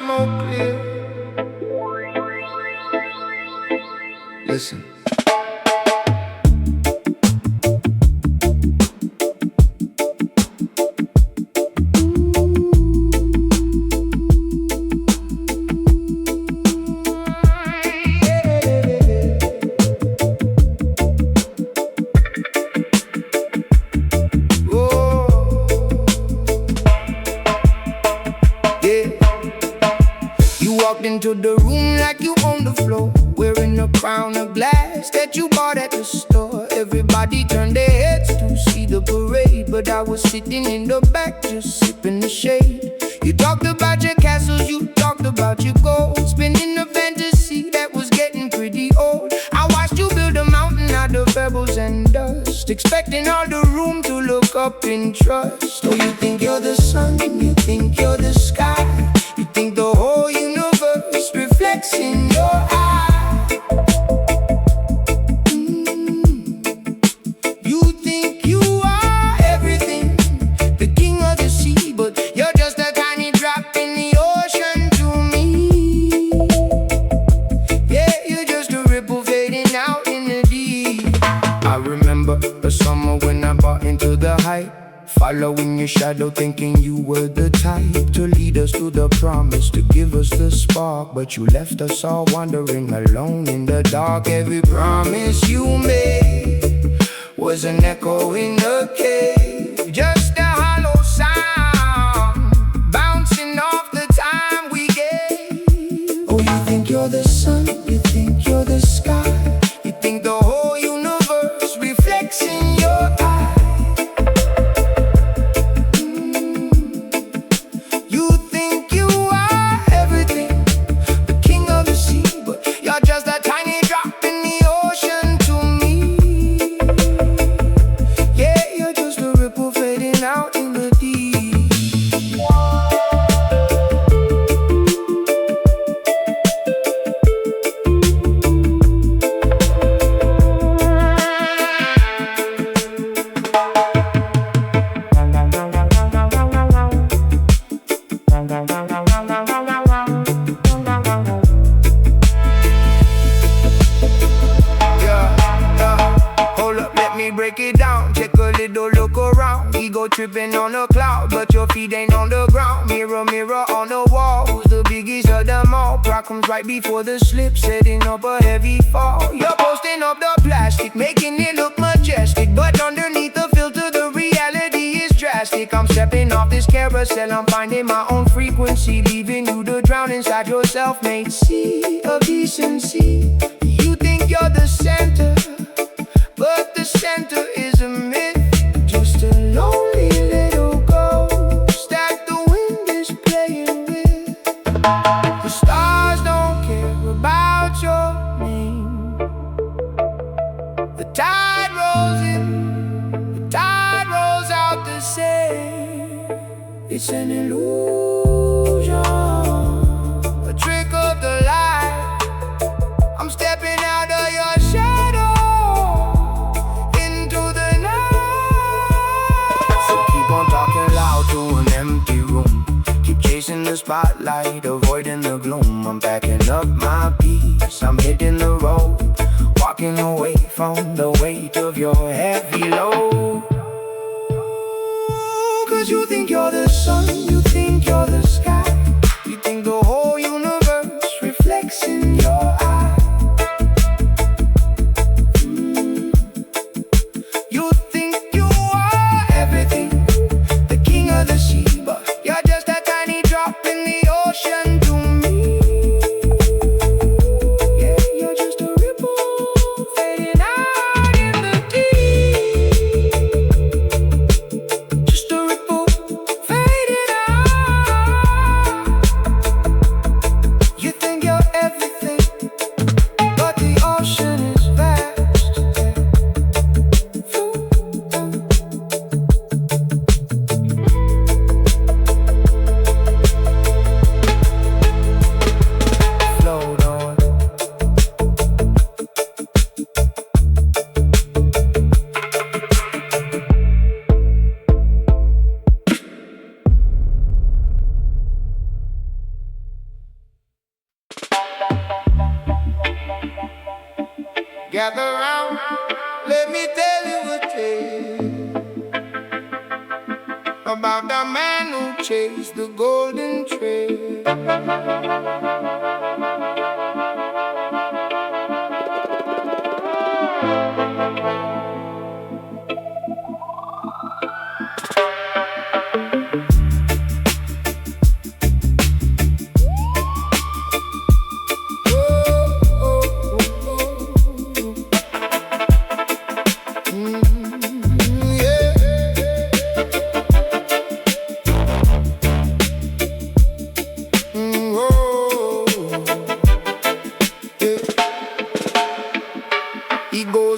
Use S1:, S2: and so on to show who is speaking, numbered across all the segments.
S1: smoke clear. Listen. Into the room like you on the floor, wearing a crown of glass that you bought at the store. Everybody turned their heads to see the parade, but I was sitting in the back just sipping the shade. You talked about your castles, you talked about your gold, spinning a fantasy that was getting pretty old. I watched you build a mountain out of pebbles and dust, expecting all the room to look up in trust. Oh, you think you're the sun, you think you're the sky, you think the whole universe reflects in your eye. You think you are everything, the king of the sea, but you're just a tiny drop in the ocean to me. Yeah, you're just a ripple fading out in the deep. I remember a summer when I bought into the hype, following your shadow, thinking you were the type to lead us to the promise, to give us the spark. But you left us all wandering alone in the dark. Every promise you made was an echo in the cave, just a hollow sound bouncing off the time we gave. Oh, you think you're the sun, you think you're the sky, you think the whole universe reflects in your eyes. Break it down, take a little look around. Ego tripping on a cloud, but your feet ain't on the ground. Mirror, mirror on the wall, who's the biggest of them all? Pride comes right before the slip, setting up a heavy fall. You're posting up the plastic, making it look majestic, but underneath the filter the reality is drastic. I'm stepping off this carousel, I'm finding my own frequency, leaving you to drown inside your self-made sea of decency. You think you're the center, but the center is a myth, just a lonely little ghost that the wind is playing with. The stars don't care about your name. The tide rolls in, the tide rolls out the same. It's an illusion, a trick of the light. I'm stepping out of your shadow into the night. So keep on talking loud to an empty room, keep chasing the spotlight, avoiding the gloom. I'm backing up my peace, I'm hitting the road, walking away from the weight of your heavy load. Cause you think you're the sun, you think you're the sky, you think the whole universe reflects in your eyes. You think you are everything, the king of the sea, but you're just a tiny drop in the ocean to me. Yeah, you're just a ripple fading out in the deep, just a ripple fading out. about the man who chased the golden trail.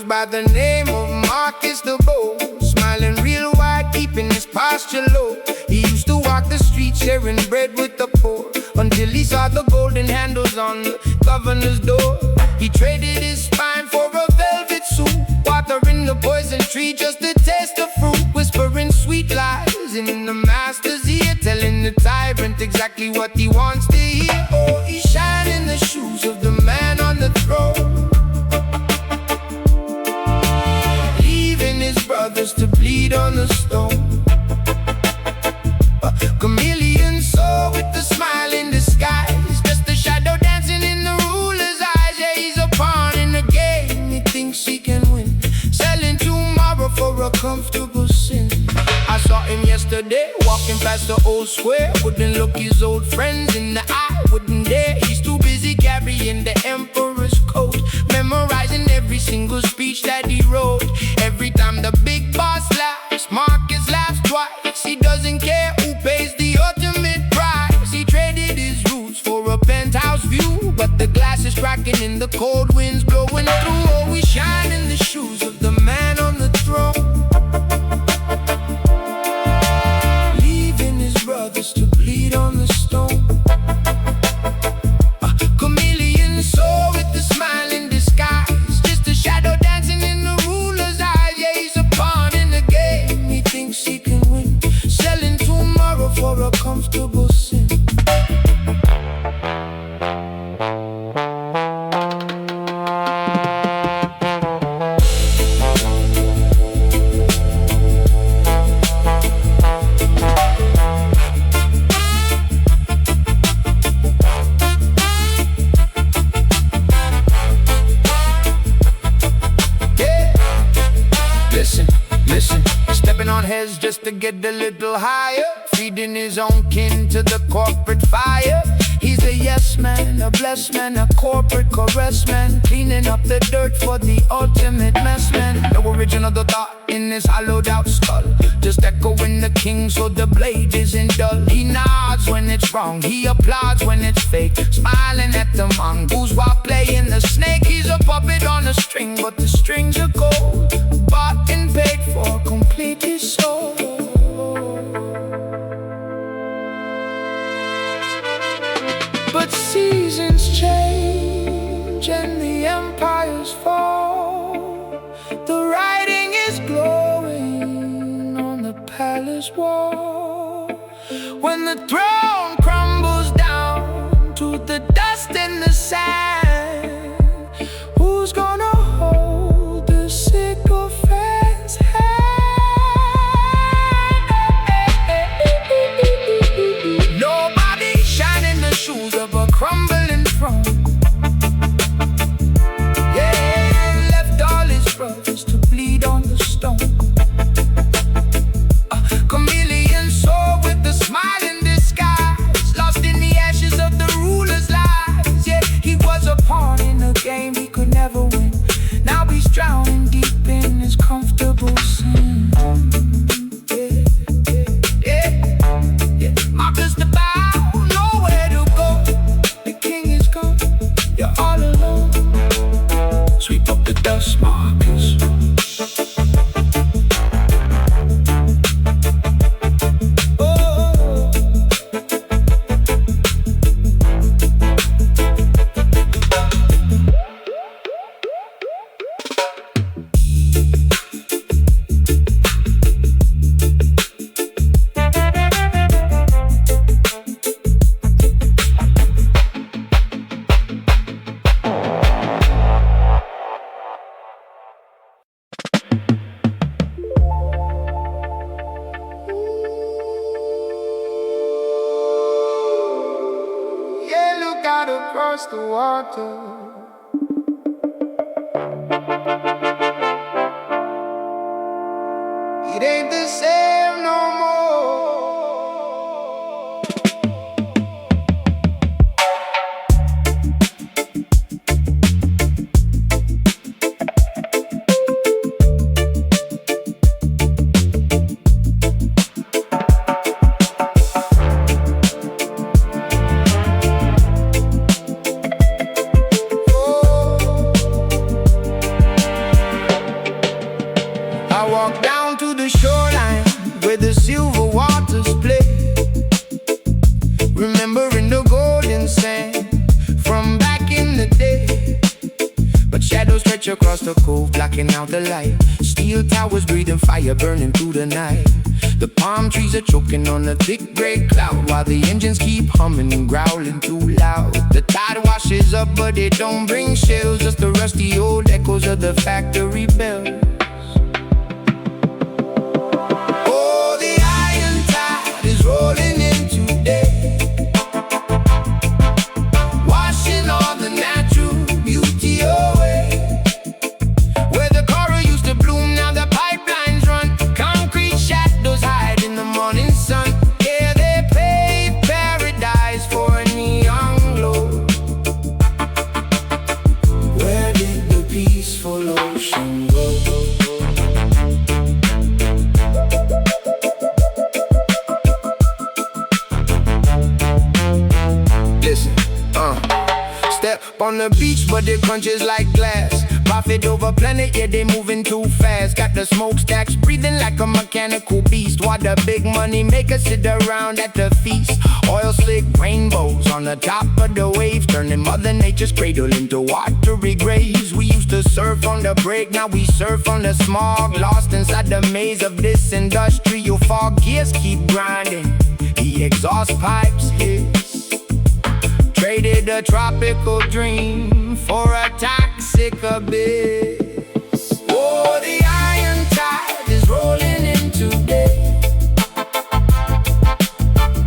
S1: By the name of Marcus the Bold, smiling real wide, keeping his posture low. He used to walk the streets sharing bread with the poor, until he saw the golden handles on the governor's door. He traded his spine for a velvet suit, watering the poison tree just to taste the fruit, whispering sweet lies in the master's ear, telling the tyrant exactly what he wants to hear. Oh, he shined in the shoes of the man on the throne, brothers to bleed on the stone. A chameleon soul with a smile in disguise, just a shadow dancing in the ruler's eyes. Yeah, he's a pawn in the game, he thinks he can win, selling tomorrow for a comfortable sin. I saw him yesterday, walking past the old square. Wouldn't look his old friends in the eye, wouldn't dare. He's too busy carrying the emperor's coat, memorizing every single speech that he wrote. Every time the big boss laughs, Marcus laughs twice. He doesn't care who pays the ultimate price. He traded his roots for a penthouse view, but the glass is cracking and the cold winds blowing through. Oh, we shine in the shoes of the man on the throne, leaving his brothers to bleed on the stone. A chameleon soul with a smile in disguise, just a shadow dancing in the ruler's eyes. Yeah, he's a pawn in the game, he thinks he can win, selling tomorrow for a comfortable sin. Just to get a little higher, feeding his own kin to the corporate fire. He's a yes man, a blessed man, a corporate caress man, cleaning up the dirt for the ultimate mess man. No original thought in his hollowed out skull, just echoing the king so the blade isn't dull. He nods when it's wrong, he applauds when it's fake, smiling at the mongoose while playing the snake. He's a puppet on a string, but the strings are gold, bought and paid for, completely sold. But seasons change and the empires fall. The writing is glowing on the palace wall. When the throne crumbles down to the dust and the sand, who's gonna hold the sycophant's hand? Nobody shining the shoes of a crumbling throne. Yeah, left all his brothers to bleed on the stone. A chameleon soul with a smile in disguise, lost in the ashes of the ruler's lies. Yeah, he was the water. It ain't the same no more. I walk down to the shoreline where the silver waters play, remembering the golden sand from back in the day. But shadows stretch across the cove, blocking out the light. Steel towers breathing fire, burning through the night. The palm trees are choking on a thick gray cloud, while the engines keep humming and growling too loud. The tide washes up, but it don't bring shells, just the rusty old echoes of the factory bells. Rolling in today, washing all the natural beauty away. Where the coral used to bloom, now the pipelines run. Concrete shadows hide in the morning sun. Yeah, they paved paradise for a neon glow. Where did the peaceful ocean go? Step on the beach, but it crunches like glass. Profit over planet, yeah, they moving too fast. Got the smokestacks breathing like a mechanical beast, while the big money makers sit around at the feast. Oil slick rainbows on the top of the wave, turning Mother Nature's cradle into watery graves. We used to surf on the break, now we surf on the smog. Lost inside the maze of this industrial fog. Gears keep grinding, the exhaust pipes hiss. Traded a tropical dream for a toxic abyss. Oh, the iron tide is rolling in today,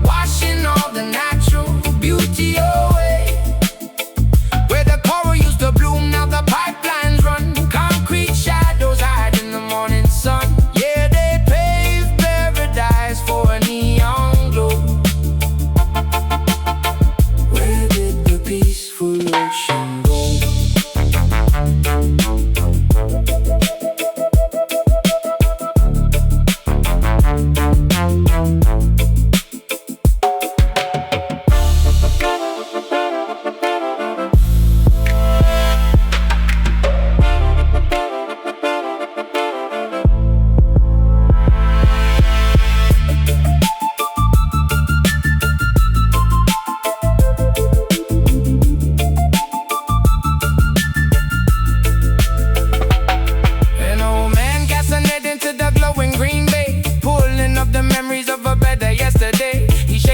S1: washing all the natural beauty away. Where the coral used to bloom, now the pipelines run. Concrete shadows hide in the morning sun. Yeah, they paved paradise for a neon glow. Peaceful ocean go.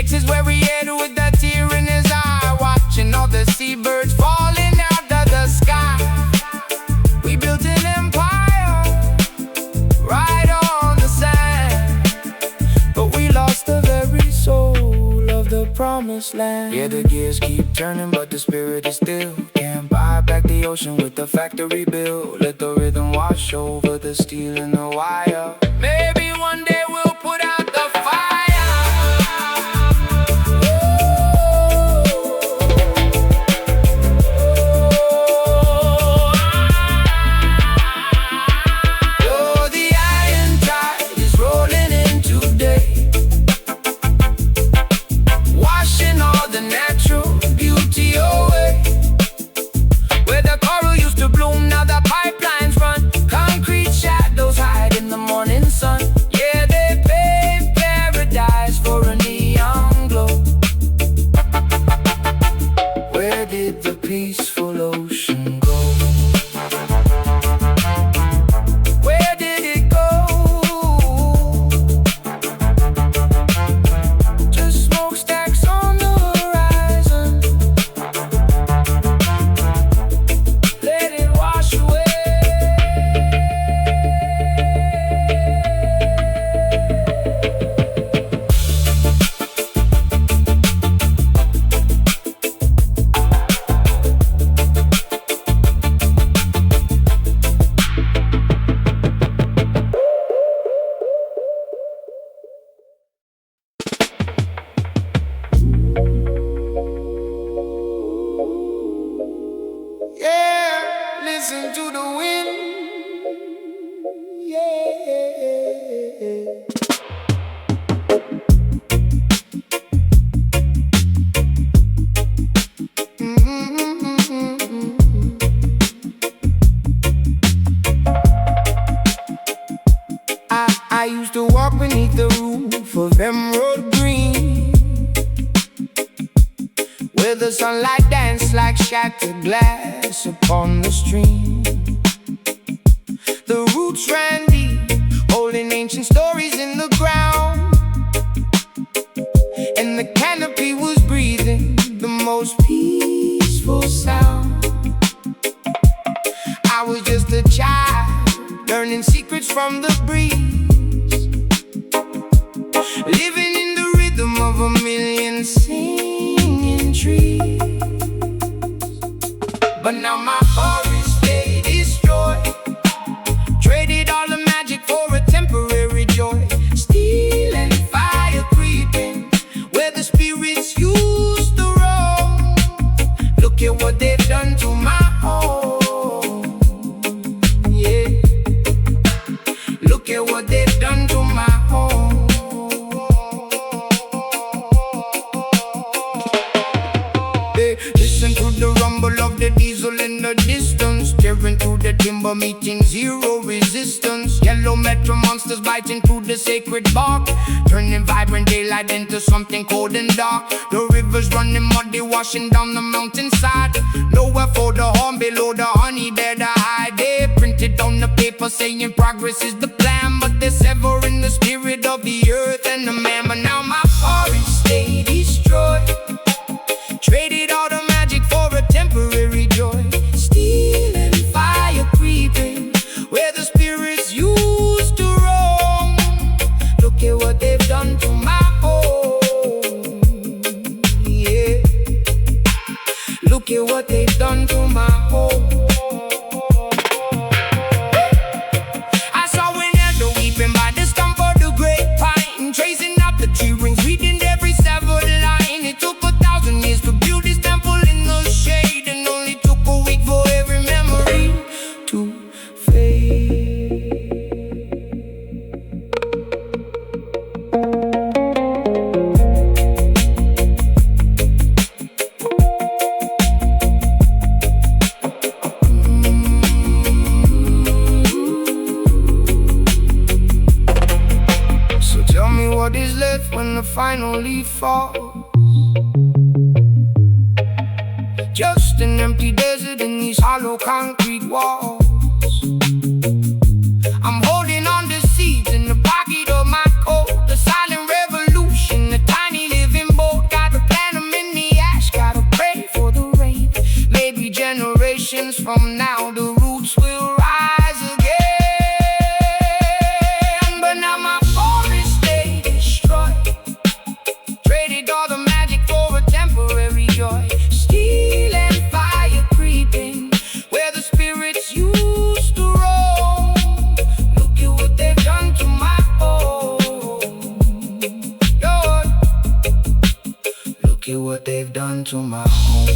S1: His weary head with a tear in his eye, watching all the seabirds falling out of the sky. We built an empire right on the sand, but we lost the very soul of the promised land. Yeah, the gears keep turning, but the spirit is still. Can't buy back the ocean with the factory bill. Let the rhythm wash over the steel and the wire. Maybe one day we'll put out the fire. Bloom, now the pipelines run. Concrete shadows hide in the morning I used to walk beneath the roof of emerald green, where the sunlight danced like shattered glass upon the stream. The roots ran deep, holding ancient stories in the ground, and the canopy was breathing the most peaceful sound. I was just a child, learning secrets from the breeze, living in the rhythm of a million singing trees. But now my forest they destroyed, traded all the magic for a temporary joy. Steel and fire creeping where the spirits used to roam. Look at what they've done to my home. Yeah, look at what they've done to my home. Hey, listen to the rumble of the diesel in the distance, tearing through the timber, meeting zero resistance. Yellow metro monsters biting through the sacred bark, turning vibrant daylight into something cold and dark. The rivers running muddy, washing down the mountainside. Nowhere for the horn, below the honey bear to hide. They printed on the paper saying progress is the plan, but they're severing the spirit of the earth and the man. But now my forest stay destroyed, traded all the magic for a temporary joy. Steel and fire creeping where the spirits used to roam. Look at what they've done to my home. Yeah, look at what they've done to my home. I saw an elder weeping by the stump of the great pine, tracing out the tree rings, reading every severed line. It took 1,000 years to build this temple in the shade, and only took a week for every memory to fade. So tell me what is left when the final leaf falls. Just an empty desert in these hollow concrete walls. I'm holding on to seeds in the pocket of my coat. The silent revolution, the tiny living boat. Gotta plant them in the ash, gotta pray for the rain. Maybe generations from now the roots will rise again. But now my forest they destroyed, traded all the magic for a temporary joy. Steel and fire creeping where the spirits used to roam. Look at what they've done to my home. Lord, look at what they've done to my home.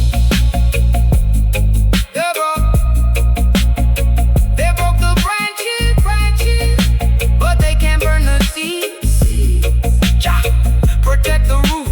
S1: They broke the branches, but they can't burn the seeds. Jah, protect the roots.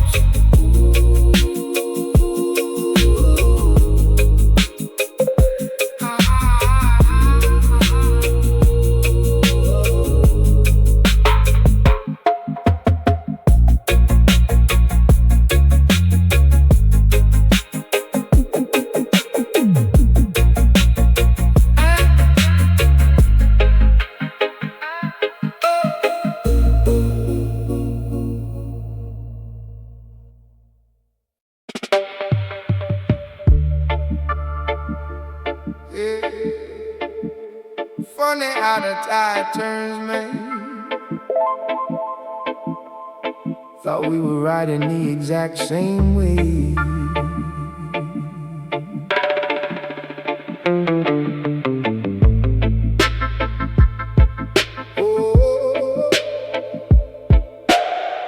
S1: Funny how the tide turns, man. Thought we were riding the exact same way. Oh,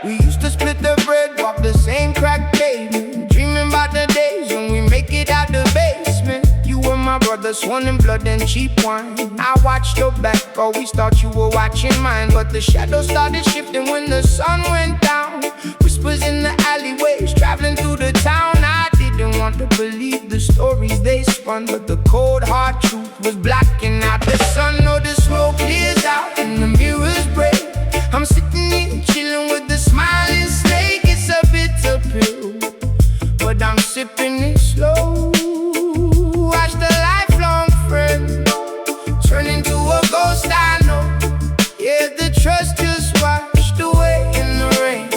S1: we used to split the bread, walk the same crack pavement, dreaming about the days when we make it out the basement. You were my brother, sworn in blood and cheap wine. I watched your back, always thought you were watching mine. But the shadows started shifting when the sun went down. Whispers in the alleyways, traveling through the town. I didn't want to believe the stories they spun, but the cold hard truth was blacking out the sun. Oh, the smoke clears out and the mirrors break. trust just washed away in the rain.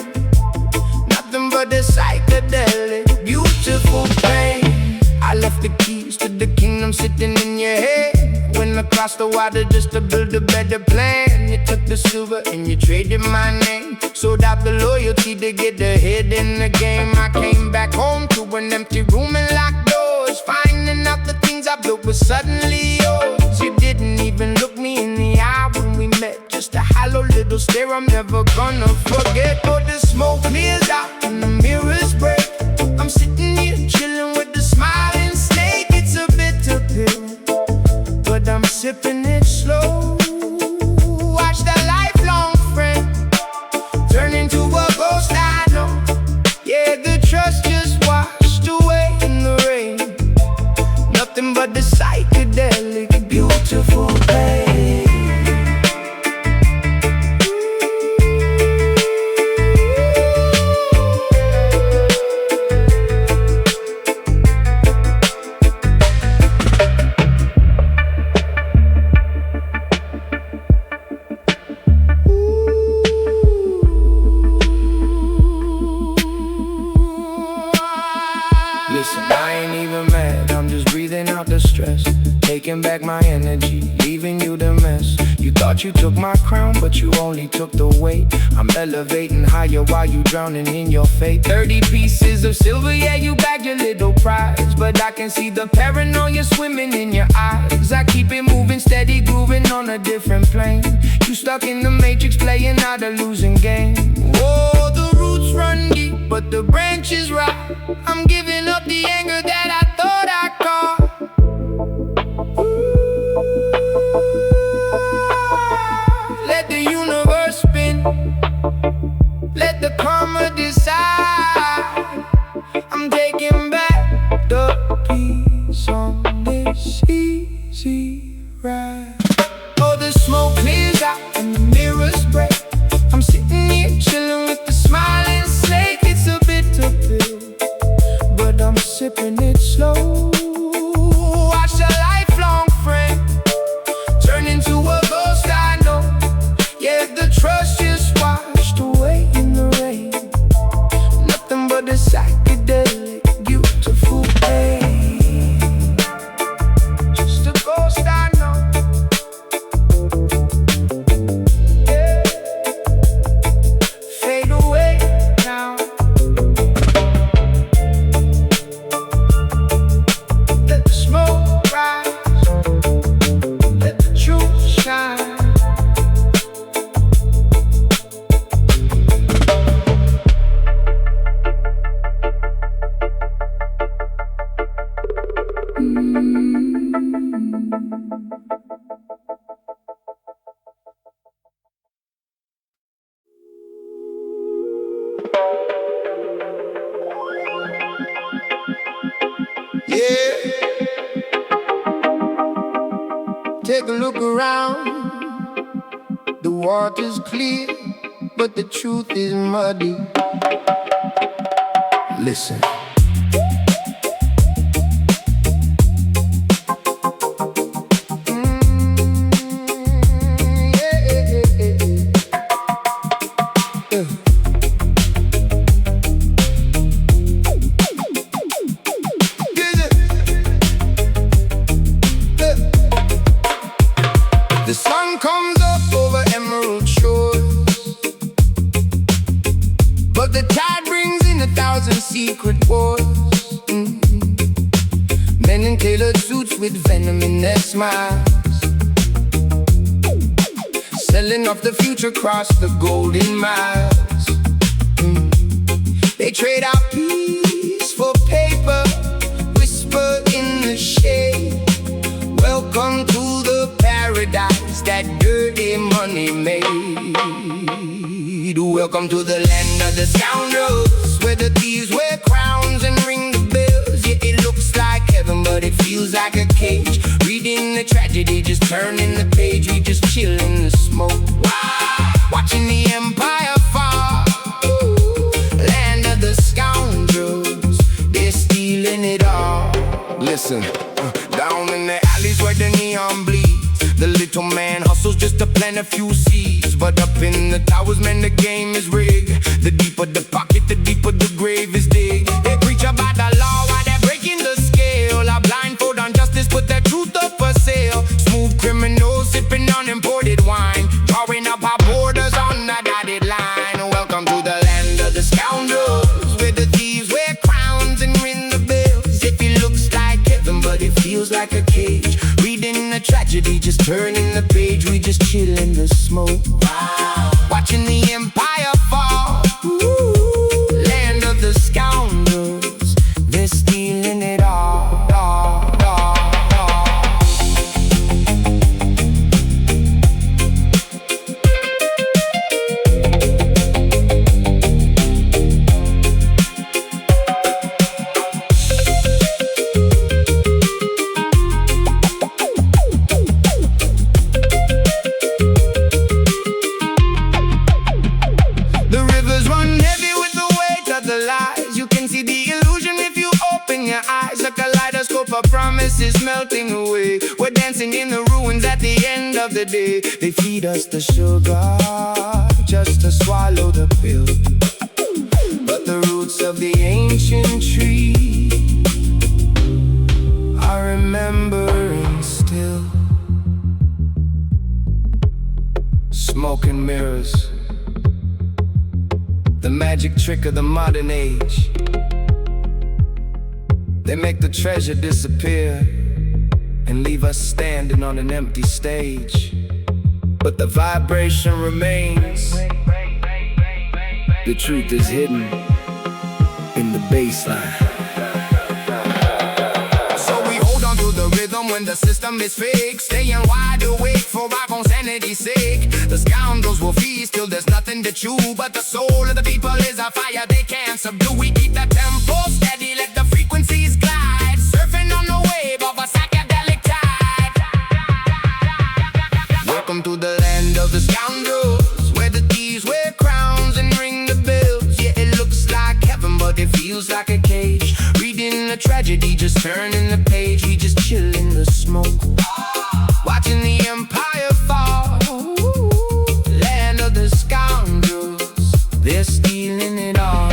S1: Nothing but the psychedelic, beautiful pain. I left the keys to the kingdom sitting in your head. Went across the water just to build a better plan. You took the silver and you traded my name. Sold out the loyalty to get ahead in the game. I came back home to an empty room and locked doors, finding out the things I built were suddenly yours. You didn't even look me in the eye when we met, just a hollow little stare I'm never gonna forget. Oh, the smoke clears out and the mirrors break. I'm sitting here chilling with the smiling snake. It's a bitter pill, but I'm sipping it slow. Watch the lifelong friend turn into a ghost I know. Yeah, the trust just washed away in the rain. Nothing but the psychedelic, beautiful pain. Listen, I ain't even mad, I'm just breathing out the stress, taking back my energy, leaving you the mess. You thought you took my crown, but you only took the weight. I'm elevating higher while you drowning in your fate. 30 pieces of silver, yeah, you bagged your little prize, but I can see the paranoia swimming in your eyes. I keep it moving, steady grooving on a different plane. You stuck in the matrix, playing out a losing game. Whoa, the roots run deep, but the branches rot. I'm giving up the anger that I thought I caught. Let the universe spin, let the karma decide. I'm taking back the peace on this easy ride. Oh, the smoke clears out and the mirrors break. I'm sitting here chilling with the smiling snake. It's a bitter pill, but I'm sipping it slow. Watch a lifelong friend turn into a ghost I know. Yeah, the trust just washed away in the rain. Nothing but the psychedelic, beautiful pain. Just a ghost I know. Yeah. Fade away now. Let the smoke rise, let the truth shine. Yeah, take a look around. The water's clear, but the truth is muddy. Listen. The sun comes up over emerald shores, but the tide brings in 1,000 secret wars. Men in tailored suits with venom in their smiles, selling off the future across the golden miles. They trade out peace for paper, whisper in the shade. Welcome to the paradise that dirty money made. Welcome to the land of the scoundrels, where the thieves wear crowns and ring the bells. Yeah, it looks like heaven, but it feels like a cage. Reading the tragedy, just turning the page. We just chill in the smoke, watching the empire fall. Land of the scoundrels, they're stealing it all. Listen, down in the alleys where the neon bleeds, the little man hustles just to plant a few seeds. But up in the towers, man, the game is rigged. The deeper the pocket, the deeper the grave is dig. They preach about the law while they're breaking the scale. A blindfold on justice, put their truth up for sale. Smooth criminals sipping on imported wine, drawing up our borders on the dotted line. Welcome to the land of the scoundrels, where the thieves wear crowns and ring the bells. If it looks like heaven, but it feels like a cage. Reading the tragedy, just turning the page. We just chill in the smoke, watching the empire fall. Ooh, land of the scoundrels, they're stealing it all. Promises melting away. We're dancing in the ruins at the end of the day. They feed us the sugar just to swallow the pill, but the roots of the ancient tree are remembering still. Smoke and mirrors, the magic trick of the modern age. They make the treasure disappear and leave us standing on an empty stage. But the vibration remains. The truth is hidden in the bass line. So we hold on to the rhythm when the system is fake, staying wide awake for our own sanity's sake. The scoundrels will feast till there's nothing to chew, but the soul of the people is a fire they can't subdue. We keep the tempo steady, let the frequencies glide, surfing on the wave of a psychedelic tide. Welcome to the land of the scoundrels, where the thieves wear crowns and ring the bells. Yeah, it looks like heaven, but it feels like a cage. Reading the tragedy, just turning the page. We just chill in the smoke, watching the empire fall. Land of the scoundrels, they're stealing it all.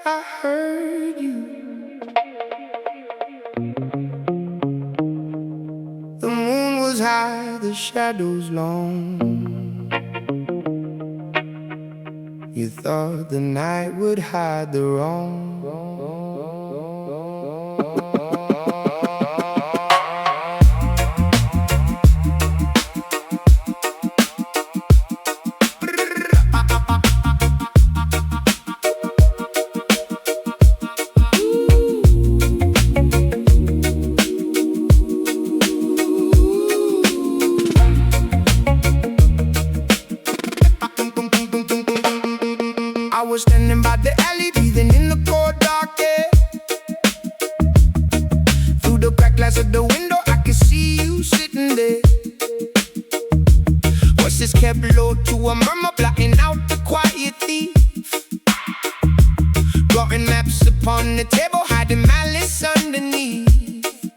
S1: I heard you. The moon was high, the shadows long. You thought the night would hide the wrong. I was standing by the alley, breathing in the cold dark air. Through the cracked glass of the window, I could see you sitting there. Voices kept low to a murmur, blotting out the quiet thief. Drawing maps upon the table, hiding malice underneath.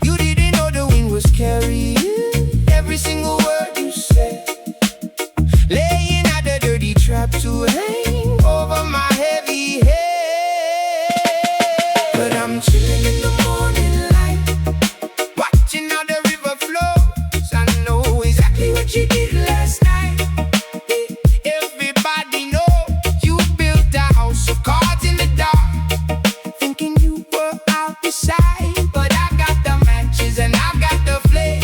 S1: You didn't know the wind was carrying every single word you said, laying out a dirty trap to hang over my heavy head. But I'm chilling in the morning light, watching how the river flows. I know exactly what you did last night. Everybody knows you built a house of cards in the dark, thinking you were out the side. But I got the matches and I got the flame,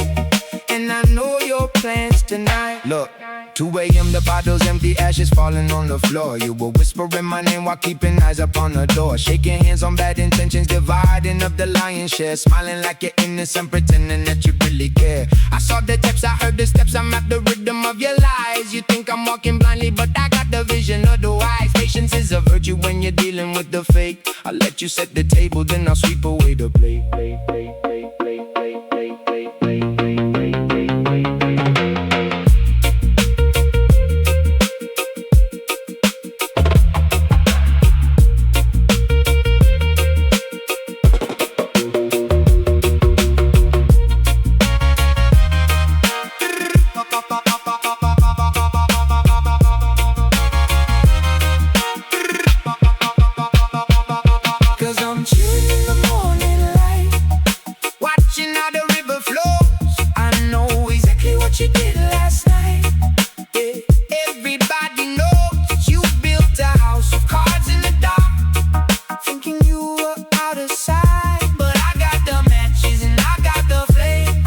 S1: and I know your plans tonight. Look, 2 a.m. the bottles empty, ashes falling on the floor. You were whispering my name while keeping eyes up on the door. Shaking hands on bad intentions, dividing up the lion's share. Smiling like you're innocent, pretending that you really care. I saw the text, I heard the steps, I'm at the rhythm of your lies. You think I'm walking blindly, but I got the vision of the wise. Patience is a virtue when you're dealing with the fake. I'll let you set the table, then I'll sweep away the plate.
S2: You did last night, yeah. Everybody knows you built a house of cards in the dark, thinking you were out of sight. But I got the matches and I got the flame,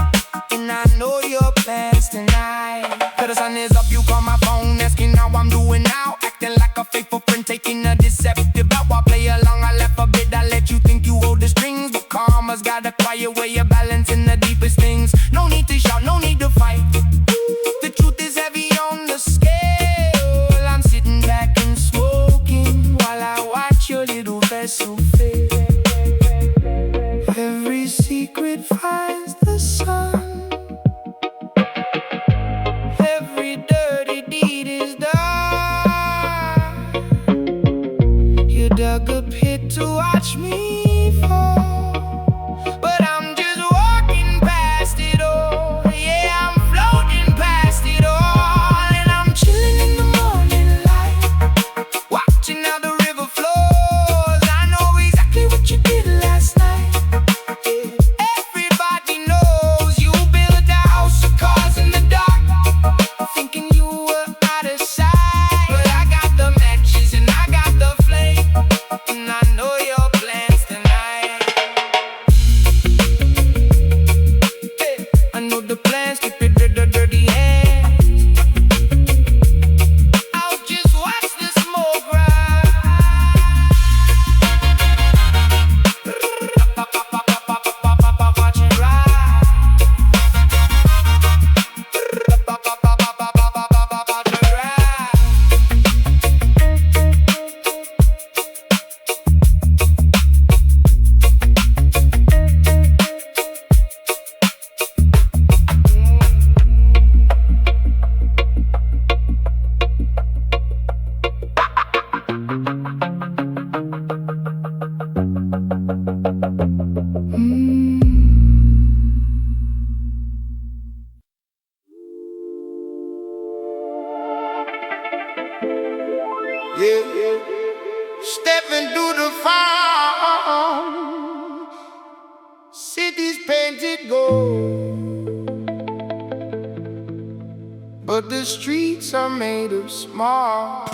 S2: and I know your plans tonight. Cause the sun is up, you call my phone, asking how I'm doing now. Acting like a faithful friend, taking a deceptive bow. I play along, I laugh a bit, I let you think you hold the strings. But karma's got a quiet way of balancing the deepest things. No need to shout, no need to fight. The truth is heavy on the scale. I'm sitting back and smoking while I watch your little vessel fail. Every secret finds the sun. Every dirty deed is done. You dug a pit to watch me fall, but I'm just walking past it all. Yeah, I'm floating past it all, and I'm chilling in the morning light, watching how the river flows. I know exactly what you did last night. Yeah. Everybody knows you built a house of cards in the dark, thinking you were out of sight. But I got the matches and I got the flame, and I know your plans tonight. Hey, I know the plans, keep it dirty hands. I'll just watch the smoke rise. Watch it rise. Watch it rise. Yeah, stepping through the farm, cities painted gold, but the streets are made of smog.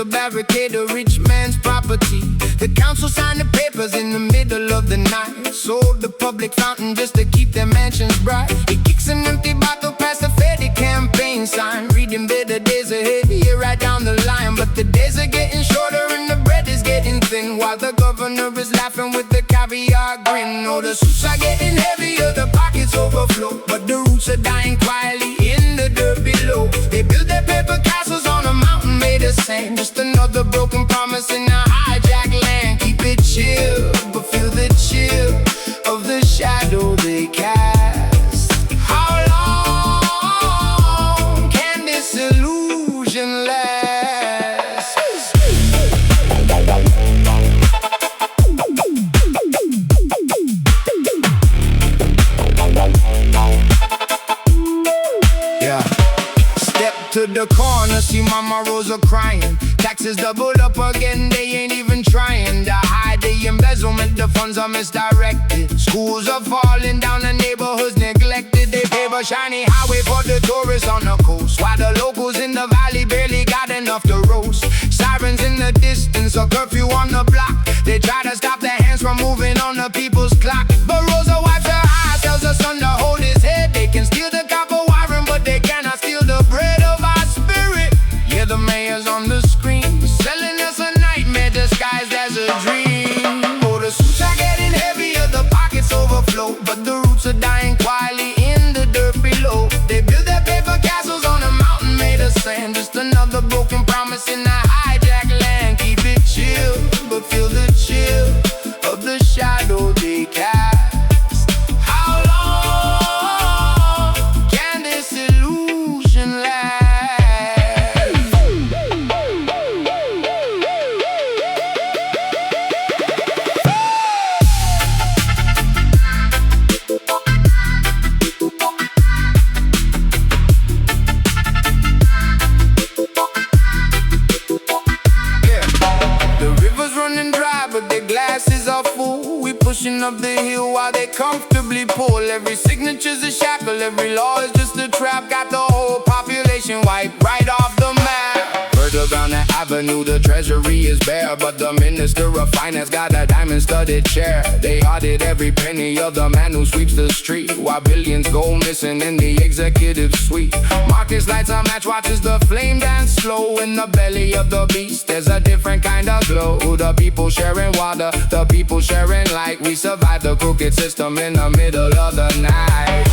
S2: Barricade a rich man's property. The council signed the papers in the middle of the night, sold the public fountain just to keep their mansions bright. He kicks an empty bottle past a faded campaign sign, reading better days ahead here right down the line. But the days are getting shorter and the bread is getting thin, while the governor is laughing with the caviar grin. Oh, the suits are getting heavier, the pockets overflow, but the roots are dying quietly in the dirt below. They build their paper castles on a mountain made of sand, just another broken promise in a hijacked land. Keep it chill, but feel the chill of the shadow they cast. How long can this illusion last? see Mama Rosa crying. Taxes doubled up again, they ain't even trying to hide the embezzlement, the funds are misdirected. Schools are falling down, the neighborhoods neglected. They pave a shiny highway for the tourists on the coast, while the locals in the valley barely got enough to roast. Sirens in the distance, a curfew on the block. They try to stop their hands from moving on the people's clock. But Rosa wipes her eyes, tells her son to hold his head. They can steal the copper wiring, but they cannot steal the bread of our spirit. Yeah, the mayor's on the screen, selling us a nightmare disguised as a dream. Oh, the suits are getting heavier, the pockets overflow, but the roots are dying quietly in the dirt below. They build their paper castles on a mountain made of sand. Just another broken promise in that hijacked land. Keep it chill, but feel the chill of the shadow they cast. How long can this illusion last? But their glasses are full. We pushing up the hill while they comfortably pull. Every signature's a shackle, every law is just a trap. Got the whole population wiped right off the map. Further down the avenue, the treasury is bare, but the minister of finance got a diamond-studded chair. They audit every penny of the man who sweeps the street, while billions go missing in the executive suite. Marcus lights a match, watches the flame dance slow. In the belly of the beast, there's a different kind of glow. The people sharing water, the people sharing light. We survived the crooked system in the middle of the night.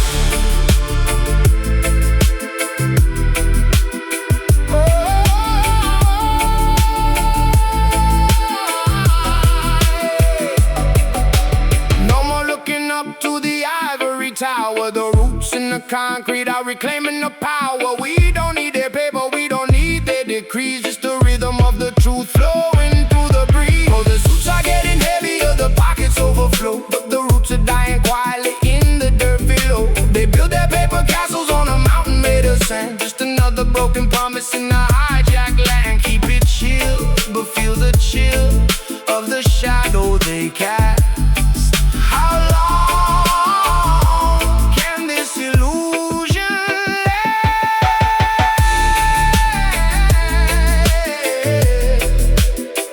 S2: Up to the ivory tower, the roots in the concrete are reclaiming the power. We don't need their paper, we don't need their decrees, just the rhythm of the truth flowing through the breeze. Oh, the suits are getting heavier, the pockets overflow, but the roots are dying quietly in the dirt below. They build their paper castles on a mountain made of sand. Just another broken promise in the hijacked land. Keep it chill, but feel the chill of the shadow they cast. How long can this illusion last?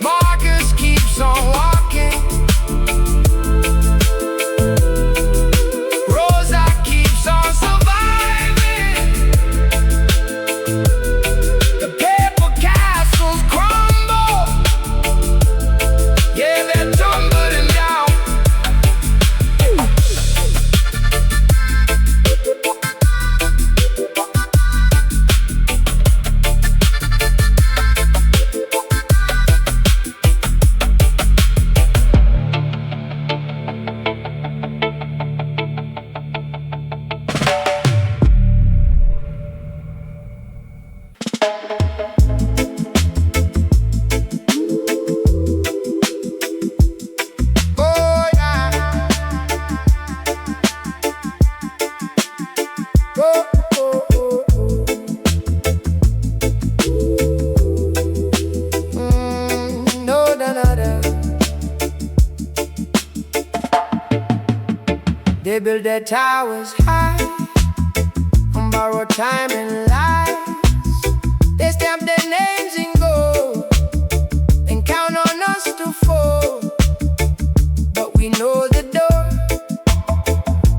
S2: Marcus keeps on walking, Rosa keeps on surviving. The paper castles crumble, yeah, they're tumbling down. They build their towers high on borrowed time and lies. They stamp their names in gold and count on us to fall. But we know the door,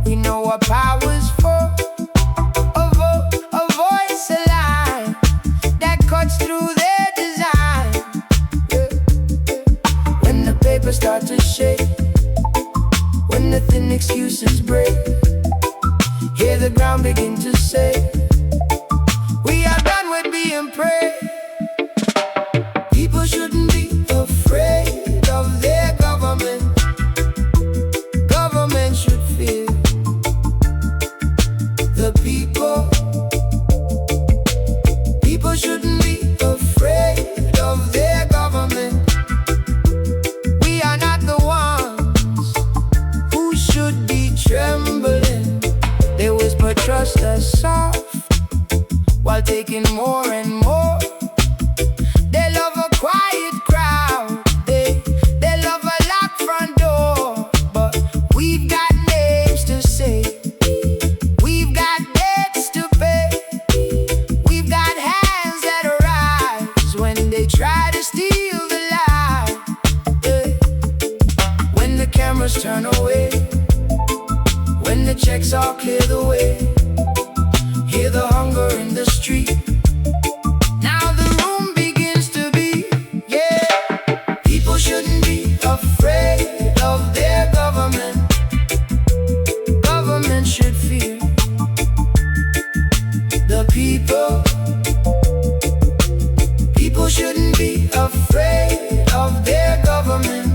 S2: we know what power's for. A voice, a line that cuts through their design. When the paper starts to shake, when the thin excuses break, hear the ground begin to say, we are done with being prey. People shouldn't be afraid of their government. Government should fear the people. People shouldn't be afraid of their government. We are not the ones who should be trembling. They whisper trust us soft while taking more and more.
S1: must turn away. When the checks all clear the way, hear the hunger in the street. Now the room begins to beat, yeah. People shouldn't be afraid of their government. Government should fear the people. People shouldn't be afraid of their government.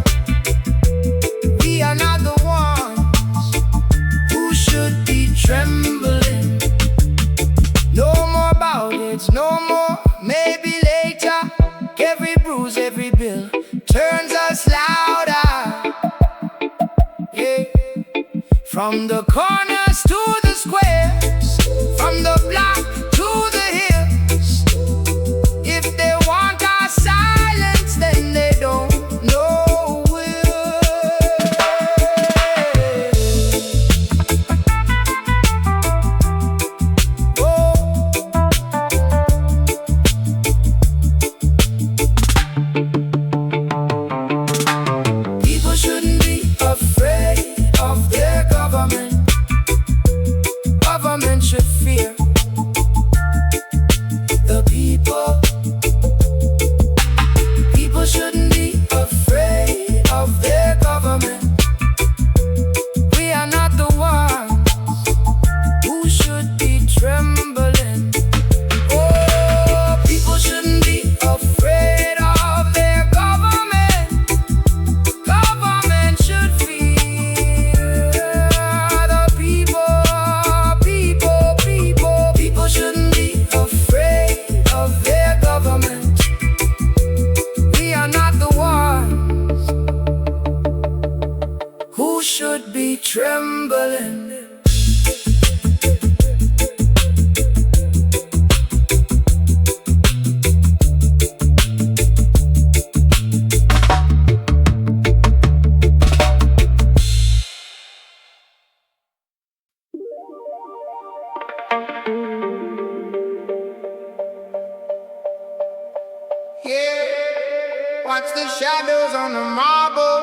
S1: We are not the ones who should be trembling. No more bouts, no more maybe later. Every bruise, every bill turns us louder, yeah. From the corners to the squares, from the block to the hills. If they want our silence, then they don't know will. Oh. People shouldn't be afraid of their government. Government should fear the people. People shouldn't be afraid of their government. We are not the ones who should be trembling. Oh, people shouldn't be afraid of their government. Government should fear the people. People shouldn't be afraid of their government. We are not the ones who should be trembling.
S2: Yeah, watch the shadows on the marble.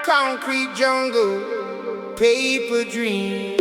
S2: Concrete jungle, paper dream.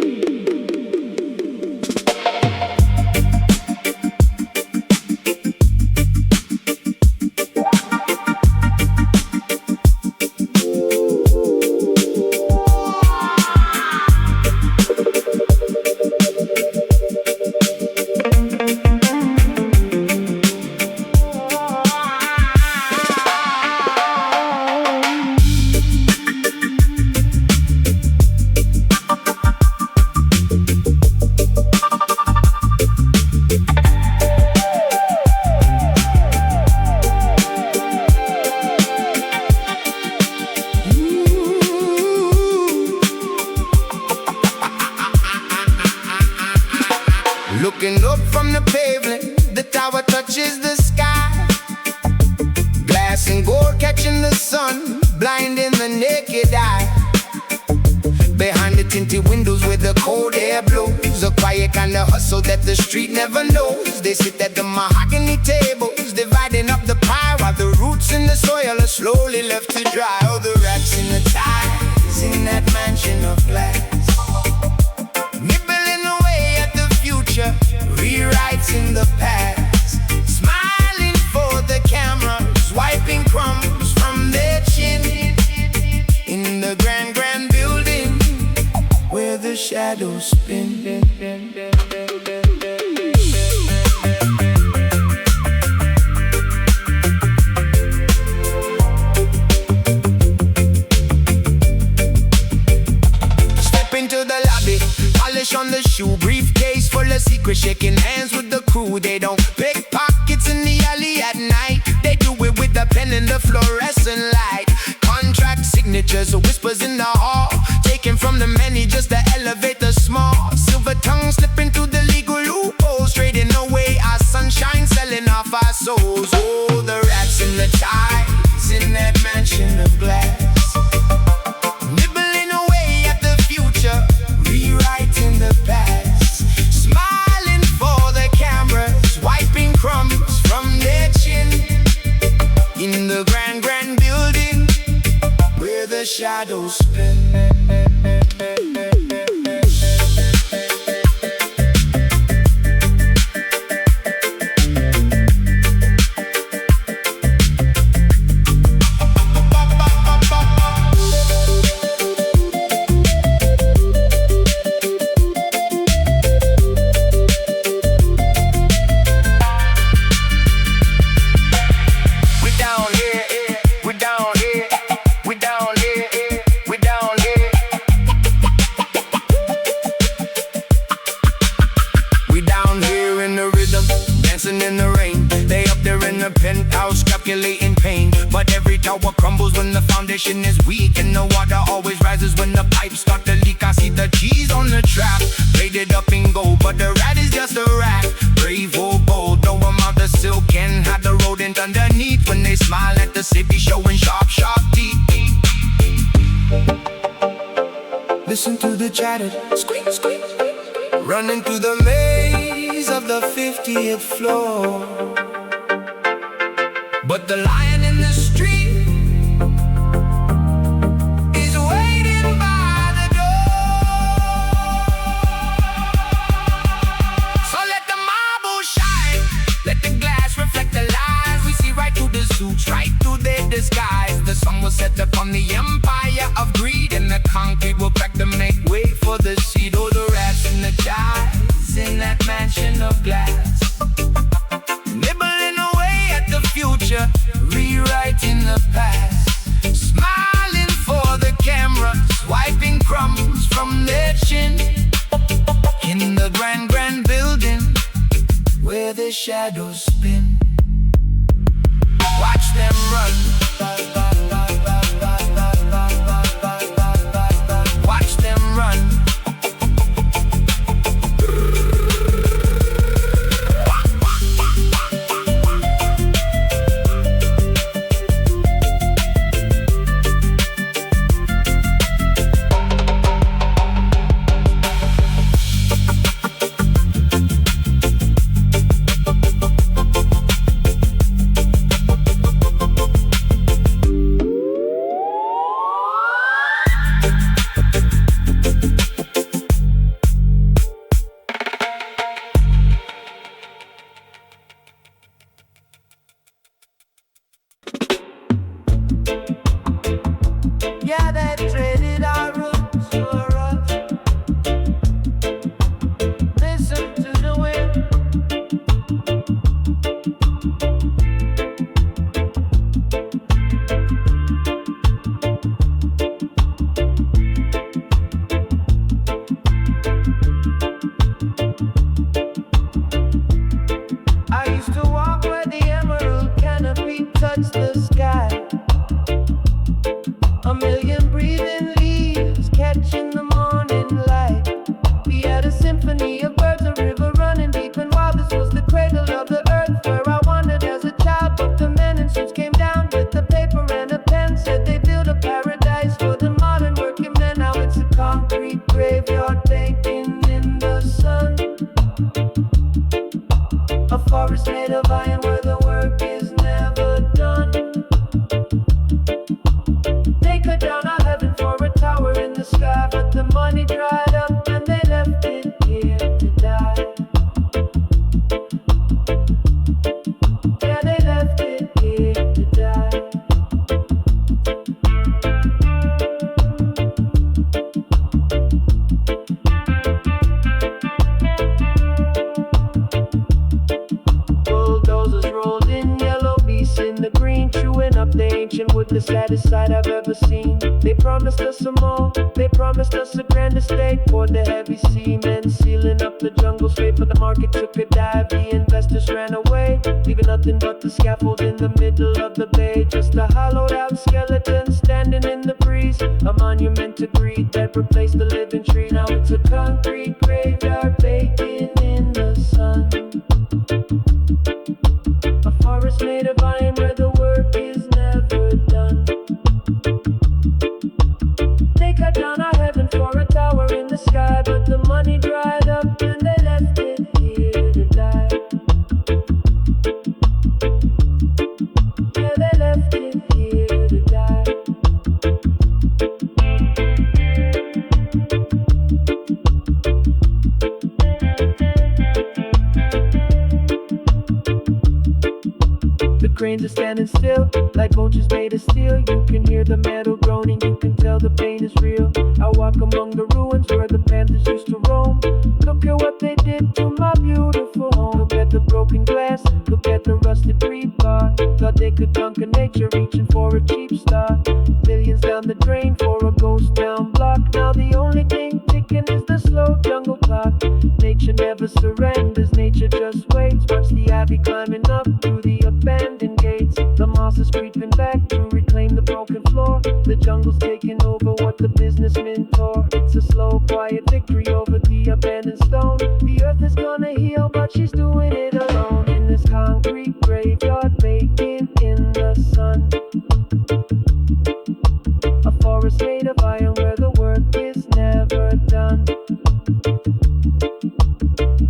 S1: Looking up from the pavement, the tower touches the sky. Glass and gold catching the sun, blinding the naked eye. Behind the tinted windows where the cold air blows, a quiet kind of hustle that the street never knows. They sit at the mahogany tables, dividing up the pie, while the roots in the soil are slowly left to dry. Oh, the rats in the ties in that mansion of glass, nibbling away at the future, rewrites in the past, smiling for the cameras, wiping crumbs from their chin. In the grand building where the shadows spin. Step into the lobby, polish on the shoe, briefcase full of secrets, shaking hands with the crew. They don't pick pockets in the alley at night. They do it with the pen and the fluorescent light. Contract signatures, whispers in the hall, taken from the many just to elevate the small. Silver tongue slipping through the legal loopholes, trading away our sunshine, selling off our souls. Oh, the rats in the ties in that mansion of glass, nibbling away at the future, rewriting the past, smiling for the cameras, wiping crumbs from their chin. shadows spin. In the rain, they up there in the penthouse calculating pain. But every tower crumbles when the foundation is weak, and the water always rises when the pipes start to leak. I see the cheese on the trap, plated up in gold, but the rat is just a rat. Brave or bold, no amount of silk can hide the rodent underneath. When they smile at the city, showing sharp, sharp teeth. Listen to the chatter, squeak, squeak, running through the maze of the 50th floor. But the lion in the street is waiting by the door. So let the marble shine, let the glass reflect the lies. We see right through the suits, right through their disguise. The sun will set upon the empire of greed, and the concrete will crack to make way for the seed. Oh, the rats and the guys in that mansion of glass, nibbling away at the future, rewriting the past, smiling for the camera, swiping crumbs from their chin. In the grand, grand building where the shadows spin, watch them run, watch them run. Yeah, they traded our roots for us. Listen to the wind. I used to walk where the emerald canopy touched the sky. A million breathing leaves catching the morning light. We had a symphony of birds, a river running deep and wild. This was the cradle of the earth where I wandered as a child. But the men in suits came down with the paper and a pen, said they built a paradise for the modern working man. Now it's a concrete graveyard baking in the sun, a forest made of iron where the work is never done. They cut down our heaven for a tower in the sky, but the money dried up and they left it here to die. Yeah, they left it here to die. Bulldozers rolled in, yellow beasts in the green, chewing up the ancient wood, the saddest sight I've ever seen. They promised us some more, they promised us a grand estate. Poured the heavy cement, sealing up the jungle straight, but the market took a dive, the investors ran away, leaving nothing but the scaffold in the middle of the bay. Just a hollowed out skeleton standing in the breeze, a monument to greed that replaced the living tree. Now it's a concrete graveyard baking in the sun, a forest made of iron where the work is never done. They cut down our heaven for a tower in the sky, but the money dried up and they left it here to die. Yeah, they left it here to die. The cranes are standing still, like vultures made of steel. You can hear the metal groaning, you can tell the pain is real. I walk among the ruins where the panthers used to roam. Look at what they did to my beautiful home. Look at the broken glass, look at the rusted rebar. Thought they could conquer nature, reaching for a cheap start. Millions down the drain for a ghost town block. Now the only thing ticking is the slow jungle clock. Nature never surrenders, nature just waits. Watch the ivy climbing up through the abandoned gates. The moss is creeping back to reclaim the broken floor. The jungle's taking over what the businessmen tore. It's a slow, quiet victory over the abandoned stone. The earth is gonna heal, but she's doing it alone. In this concrete graveyard, baking in the sun. A forest made of iron where the work is never done.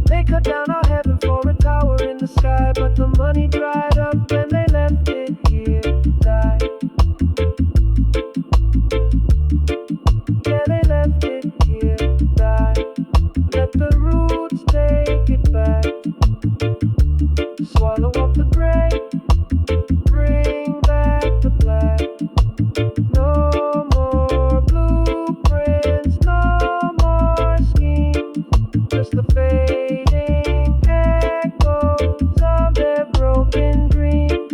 S1: They cut down our heaven for a tower in the sky, but the money dried up when they left it here to die. Yeah, they left it here to die. Let the roots take it back. Swallow up the gray, bring back the black. No more blueprints, no more schemes. Just the fading echoes of their broken dreams.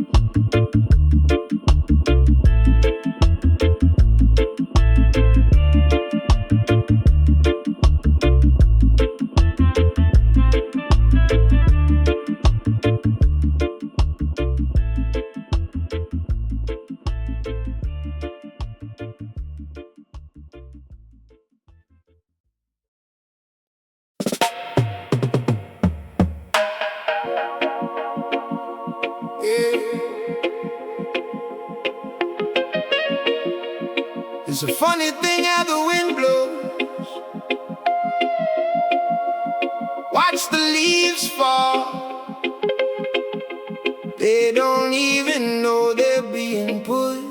S2: It's a funny thing how the wind blows. Watch the leaves fall. They don't even know they're being pushed.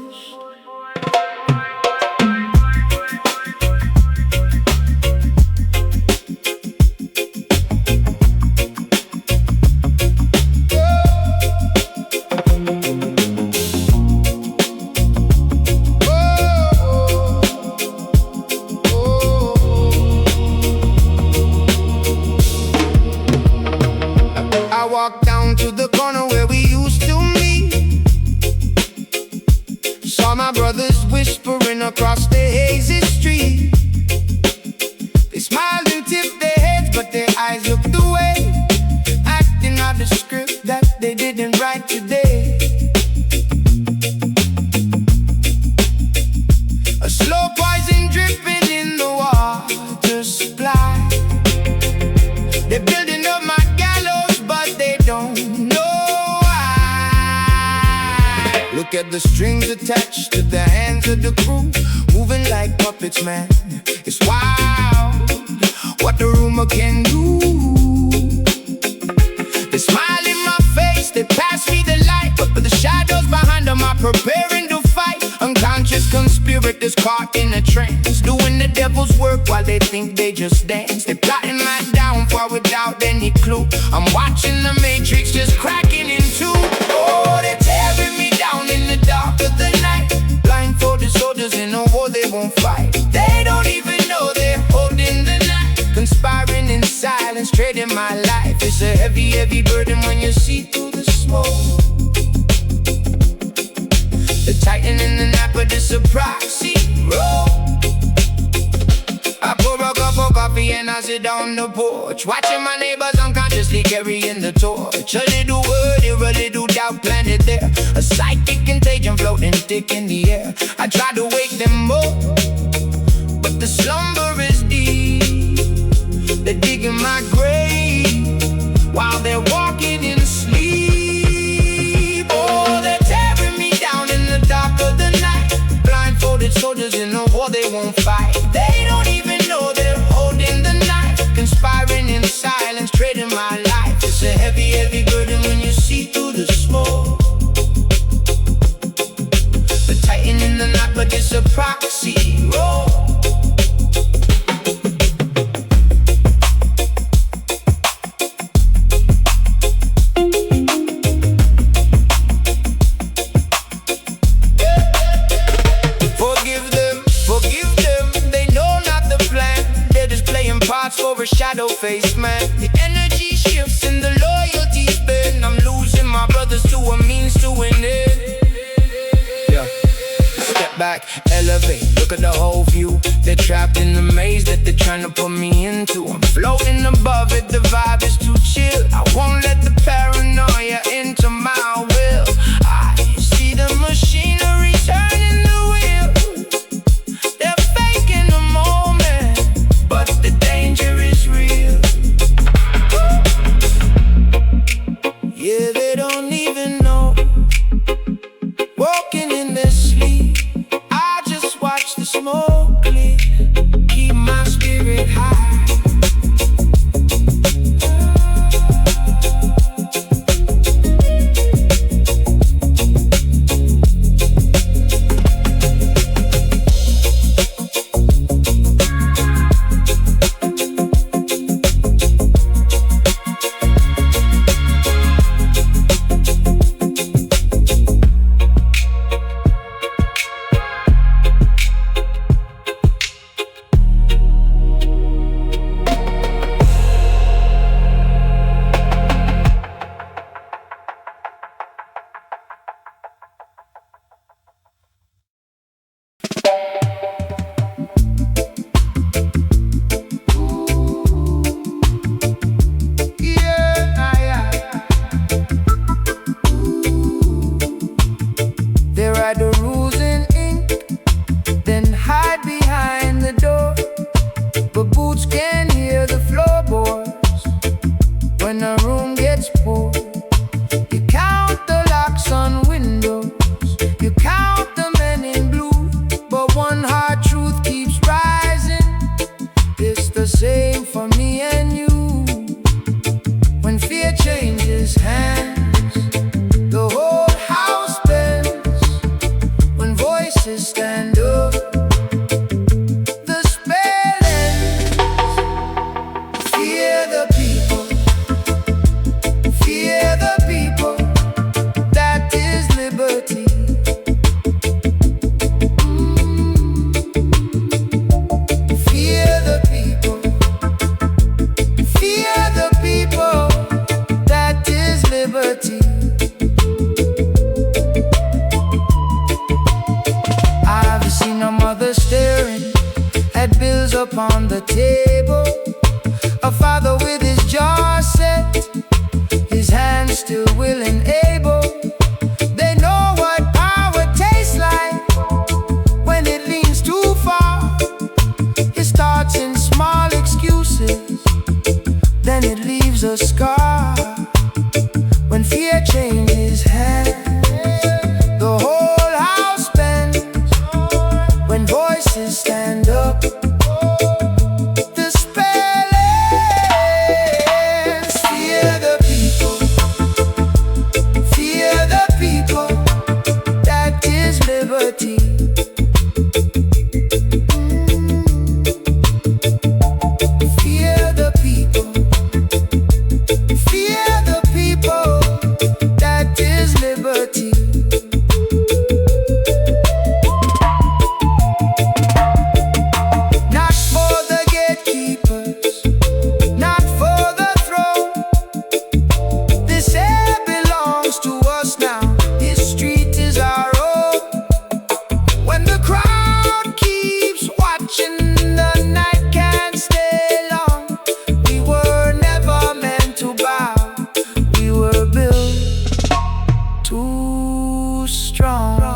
S2: Walk down to the corner where we used to meet. Saw my brothers whispering across the hazy street. They smiled and tipped their heads, but their eyes looked away, acting out the script that they didn't write today. A slow poison dripping in the water supply. They're building up my don't know why. Look at the strings attached to the hands of the crew, moving like puppets, man. It's wild what the rumor can do. They smile in my face, they pass me the light, but the shadows behind them are preparing to fight. Unconscious conspirators caught in a trance, doing the devil's work while they think they just dance. They plotting my downfall without any clue. I'm watching the matrix just cracking in two. Oh, they're tearing me down in the dark of the night. Blindfolded soldiers in a war they won't fight. They don't even know they're holding the knife, conspiring in silence, trading my life. It's a heavy, heavy burden when you see through the smoke. The titan in the nap, but it's a proxy roll. I pour a cup of coffee and I sit on the porch, watching my neighbors unconsciously carrying the torch. A little word here, a little doubt planted there, a psychic contagion floating thick in the air. I try to wake them up, but the slumber is deep. They're digging my grave while they're walking in sleep. Oh, they're tearing me down in the dark of the night. Blindfolded soldiers in a war they won't fight. They don't even know they're holding the knife, conspiring in silence, trading my life. It's a heavy, heavy burden when you see through the smoke. The titan in the knot, but it's a proxy roll.
S1: face, man. The energy shifts and the loyalty's been. I'm losing my brothers to a means to an end. Yeah. Step back, elevate, look at the whole view. They're trapped in the maze that they're trying to put me into. I'm floating above it, the vibe is too chill. I won't let the paranoia into my will. I see the machinery turning the wheel. They're faking the moment, but the danger is real. Yeah, they don't even know. Walking in their sleep, I just watch the smoke clear. Keep my spirit high. Upon the table, a father with his jaw set, his hands still will and able. They know what power tastes like when it leans too far. It starts in small excuses, then it leaves a scar. When fear changes hands, the whole house bends. When voices stand up, strong.